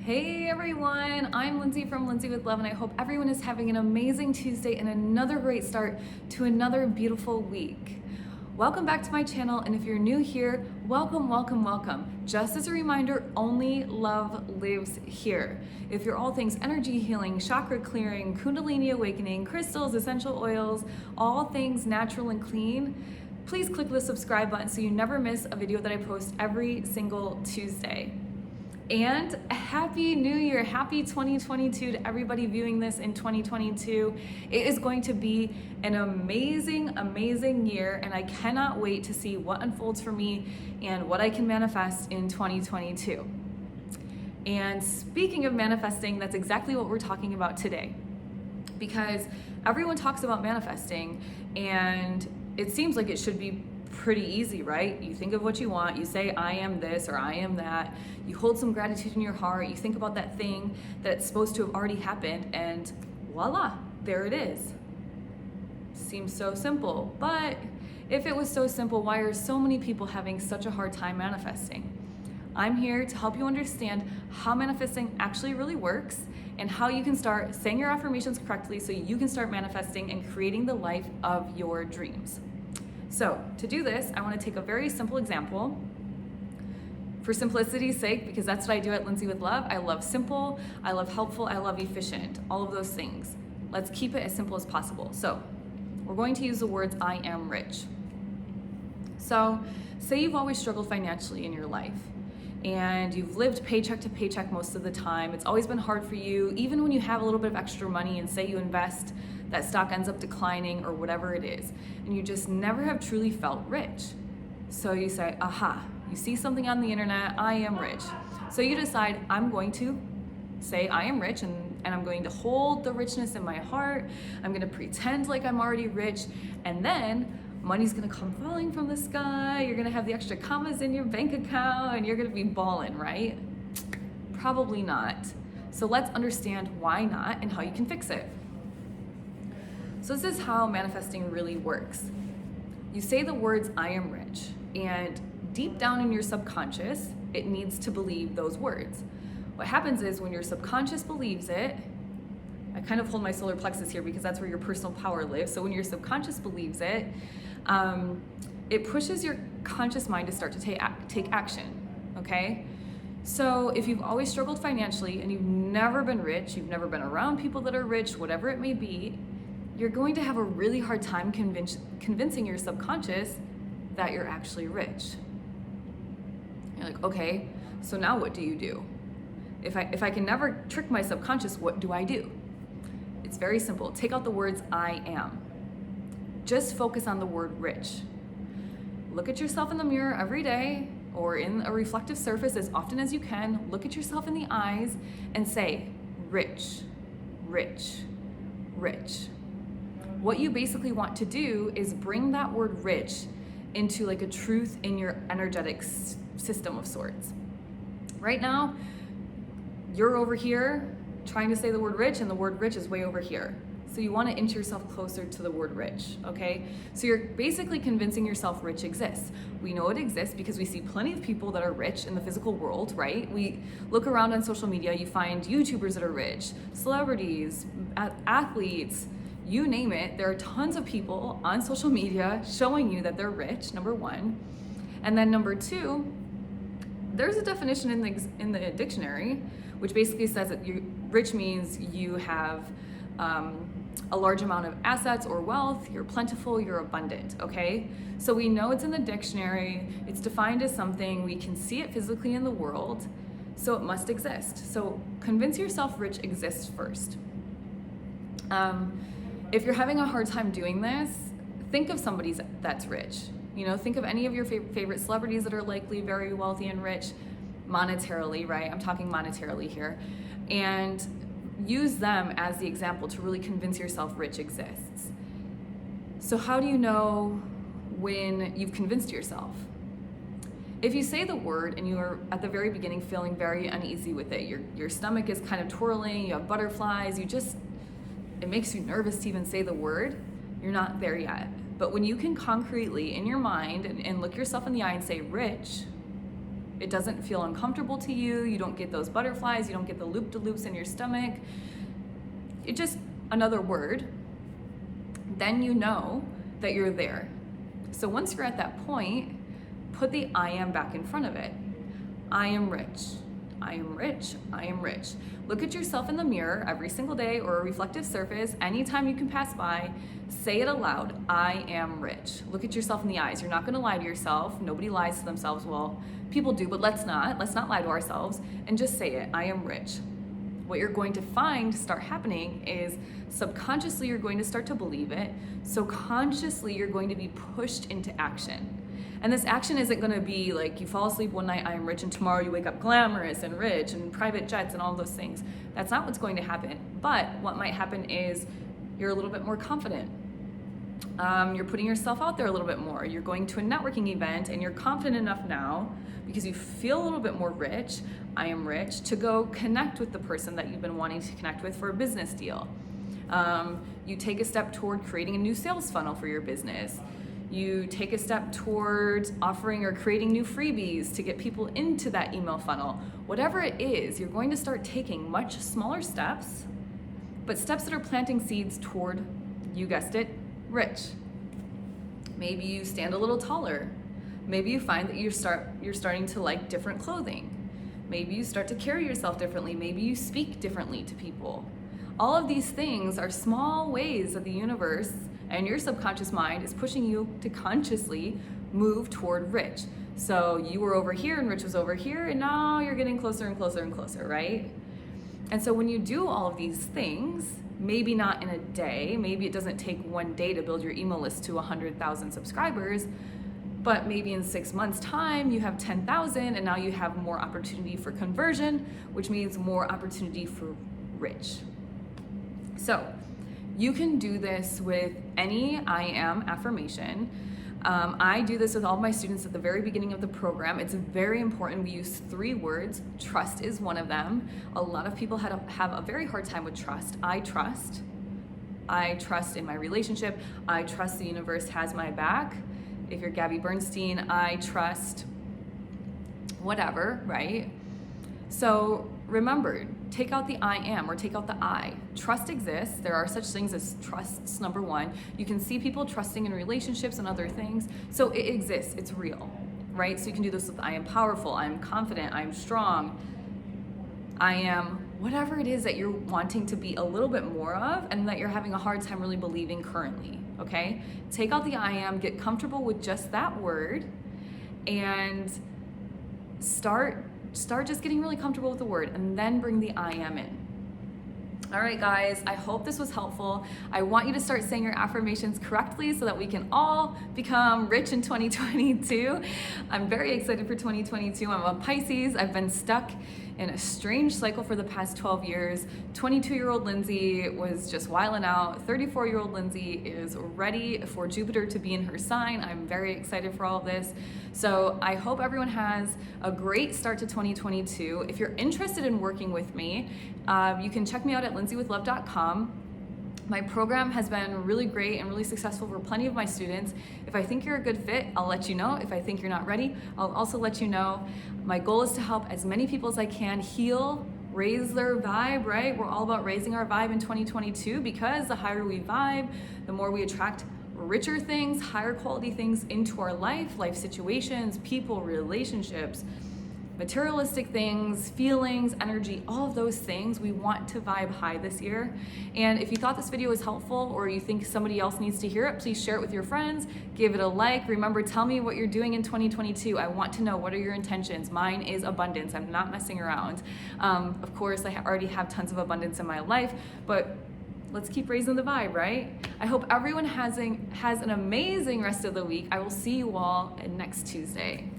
Hey everyone, I'm Lindsay from Lindsay with Love, and I hope everyone is having an amazing Tuesday and another great start to another beautiful week. Welcome back to my channel, and if you're new here, welcome, welcome, welcome. Just as a reminder, only love lives here. If you're all things energy healing, chakra clearing, kundalini awakening, crystals, essential oils, all things natural and clean, please click the subscribe button so you never miss a video that I post every single Tuesday. And Happy New Year, happy 2022 to everybody viewing this in 2022. It is going to be an amazing, amazing year, and I cannot wait to see what unfolds for me and what I can manifest in 2022. And speaking of manifesting, that's exactly what we're talking about today. Because everyone talks about manifesting, and it seems like it should be pretty easy, right? You think of what you want, you say, I am this or I am that. You hold some gratitude in your heart, you think about that thing that's supposed to have already happened, and voila, there it is. Seems so simple, but if it was so simple, why are so many people having such a hard time manifesting? I'm here to help you understand how manifesting actually really works and how you can start saying your affirmations correctly so you can start manifesting and creating the life of your dreams. So to do this, I want to take a very simple example for simplicity's sake, because that's what I do at Lindsay with Love. I love simple, I love helpful, I love efficient, all of those things. Let's keep it as simple as possible. So we're going to use the words I am rich. So say you've always struggled financially in your life and you've lived paycheck to paycheck most of the time. It's always been hard for you, even when you have a little bit of extra money and say you invest, that stock ends up declining or whatever it is, and you just never have truly felt rich. So you say, aha, you see something on the internet, I am rich. So you decide, I'm going to say I am rich, and I'm going to hold the richness in my heart. I'm gonna pretend like I'm already rich, and then money's gonna come falling from the sky. You're gonna have the extra commas in your bank account, and you're gonna be balling, right? Probably not. So let's understand why not and how you can fix it. So this is how manifesting really works. You say the words, I am rich, and deep down in your subconscious, it needs to believe those words. What happens is when your subconscious believes it, I kind of hold my solar plexus here because that's where your personal power lives. So when your subconscious believes it, it pushes your conscious mind to start to take action, okay? So if you've always struggled financially and you've never been rich, you've never been around people that are rich, whatever it may be, you're going to have a really hard time convincing your subconscious that you're actually rich. You're like, okay, so now what do you do? If I can never trick my subconscious, what do I do? It's very simple. Take out the words I am. Just focus on the word rich. Look at yourself in the mirror every day or in a reflective surface as often as you can. Look at yourself in the eyes and say, rich, rich, rich. What you basically want to do is bring that word rich into like a truth in your energetic system of sorts. Right now, you're over here trying to say the word rich, and the word rich is way over here. So you want to inch yourself closer to the word rich, okay? So you're basically convincing yourself rich exists. We know it exists because we see plenty of people that are rich in the physical world, right? We look around on social media, you find YouTubers that are rich, celebrities, athletes, you name it. There are tons of people on social media showing you that they're rich, number one. And then number two, there's a definition in the dictionary, which basically says that rich means you have a large amount of assets or wealth, you're plentiful, you're abundant, okay? So we know it's in the dictionary, it's defined as something, we can see it physically in the world, so it must exist. So convince yourself rich exists first. If you're having a hard time doing this, think of somebody that's rich. You know, think of any of your favorite celebrities that are likely very wealthy and rich monetarily, right? I'm talking monetarily here. And use them as the example to really convince yourself rich exists. So how do you know when you've convinced yourself? If you say the word and you are at the very beginning feeling very uneasy with it, your stomach is kind of twirling, you have butterflies, it makes you nervous to even say the word, you're not there yet. But when you can concretely in your mind and look yourself in the eye and say rich, it doesn't feel uncomfortable to you, you don't get those butterflies, you don't get the loop-de-loops in your stomach, it's just another word, then you know that you're there. So once you're at that point, put the I am back in front of it. I am rich. I am rich. I am rich. Look at yourself in the mirror every single day or a reflective surface. Anytime you can pass by, say it aloud. I am rich. Look at yourself in the eyes. You're not going to lie to yourself. Nobody lies to themselves. Well, people do, but let's not lie to ourselves and just say it. I am rich. What you're going to find start happening is subconsciously you're going to start to believe it. So consciously you're going to be pushed into action. And this action isn't going to be like you fall asleep one night, I am rich, and tomorrow you wake up glamorous and rich and private jets and all those things. That's not what's going to happen. But what might happen is you're a little bit more confident. You're putting yourself out there a little bit more. You're going to a networking event and you're confident enough now because you feel a little bit more rich, I am rich, to go connect with the person that you've been wanting to connect with for a business deal. You take a step toward creating a new sales funnel for your business. You take a step towards offering or creating new freebies to get people into that email funnel. Whatever it is, you're going to start taking much smaller steps, but steps that are planting seeds toward, you guessed it, rich. Maybe you stand a little taller. Maybe you find that you're starting to like different clothing. Maybe you start to carry yourself differently. Maybe you speak differently to people. All of these things are small ways that the universe and your subconscious mind is pushing you to consciously move toward rich. So you were over here and rich was over here, and now you're getting closer and closer and closer, right? And so when you do all of these things, maybe not in a day, maybe it doesn't take one day to build your email list to 100,000 subscribers, but maybe in 6 months' time you have 10,000, and now you have more opportunity for conversion, which means more opportunity for rich. So you can do this with any I am affirmation. I do this with all of my students at the very beginning of the program. It's very important. We use 3 words. Trust is one of them. A lot of people have a very hard time with trust. I trust. I trust in my relationship. I trust the universe has my back. If you're Gabby Bernstein, I trust whatever, right? So remember, take out the I am or take out the I. Trust exists. There are such things as trusts, number one. You can see people trusting in relationships and other things. So it exists, it's real, right? So you can do this with I am powerful, I am confident, I am strong, I am whatever it is that you're wanting to be a little bit more of and that you're having a hard time really believing currently, okay? Take out the I am, get comfortable with just that word, and start just getting really comfortable with the word, and then bring the I am in. All right, guys, I hope this was helpful. I want you to start saying your affirmations correctly so that we can all become rich in 2022. I'm very excited for 2022. I'm a Pisces. I've been stuck in a strange cycle for the past 12 years. 22-year-old Lindsay was just wilding out. 34-year-old Lindsay is ready for Jupiter to be in her sign. I'm very excited for all of this. So I hope everyone has a great start to 2022. If you're interested in working with me, you can check me out at lindsaywithlove.com. My program has been really great and really successful for plenty of my students. If I think you're a good fit, I'll let you know. If I think you're not ready, I'll also let you know. My goal is to help as many people as I can heal, raise their vibe, right? We're all about raising our vibe in 2022 because the higher we vibe, the more we attract richer things, higher quality things into our life situations, people, relationships, materialistic things, feelings, energy, all of those things. We want to vibe high this year. And if you thought this video was helpful or you think somebody else needs to hear it, please share it with your friends, give it a like. Remember, tell me what you're doing in 2022. I want to know, what are your intentions? Mine is abundance. I'm not messing around. Of course, I already have tons of abundance in my life, but let's keep raising the vibe, right? I hope everyone has an amazing rest of the week. I will see you all next Tuesday.